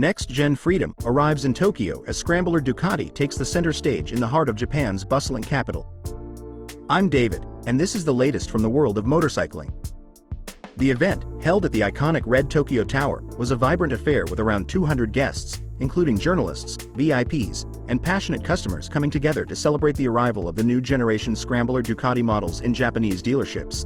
Next-gen freedom arrives in Tokyo as Scrambler Ducati takes the center stage in the heart of Japan's bustling capital. I'm David, and this is the latest from the world of motorcycling. The event, held at the iconic Red Tokyo Tower, was a vibrant affair with around 200 guests, including journalists, VIPs, and passionate customers coming together to celebrate the arrival of the new generation Scrambler Ducati models in Japanese dealerships.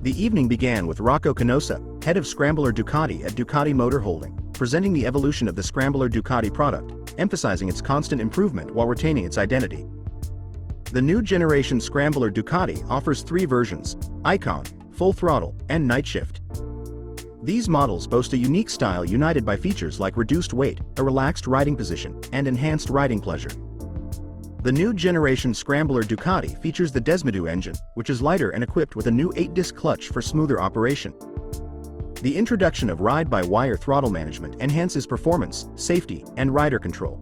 The evening began with Rocco Canosa, head of Scrambler Ducati at Ducati Motor Holding, presenting the evolution of the Scrambler Ducati product, emphasizing its constant improvement while retaining its identity. The new generation Scrambler Ducati offers three versions: Icon, Full Throttle, and Nightshift. These models boast a unique style united by features like reduced weight, a relaxed riding position, and enhanced riding pleasure. The new generation Scrambler Ducati features the Desmodoo engine, which is lighter and equipped with a new 8-disc clutch for smoother operation. The introduction of ride-by-wire throttle management enhances performance, safety, and rider control.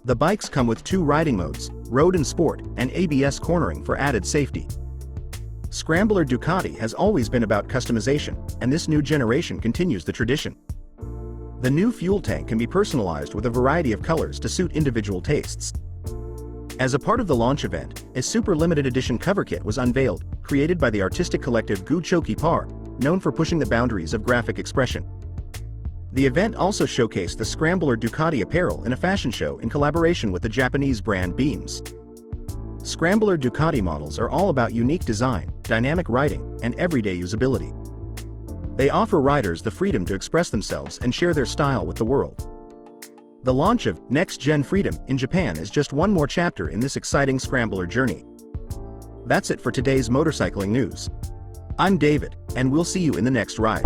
The bikes come with two riding modes, Road and Sport, and ABS cornering for added safety. Scrambler Ducati has always been about customization, and this new generation continues the tradition. The new fuel tank can be personalized with a variety of colors to suit individual tastes. As a part of the launch event, a super limited edition cover kit was unveiled, created by the artistic collective GOO CHOKI PAR, known for pushing the boundaries of graphic expression. The event also showcased the Scrambler Ducati apparel in a fashion show in collaboration with the Japanese brand Beams. Scrambler Ducati models are all about unique design, dynamic riding, and everyday usability. They offer riders the freedom to express themselves and share their style with the world. The launch of Next-Gen Freedom in Japan is just one more chapter in this exciting Scrambler journey. That's it for today's motorcycling news. I'm David, and we'll see you in the next ride.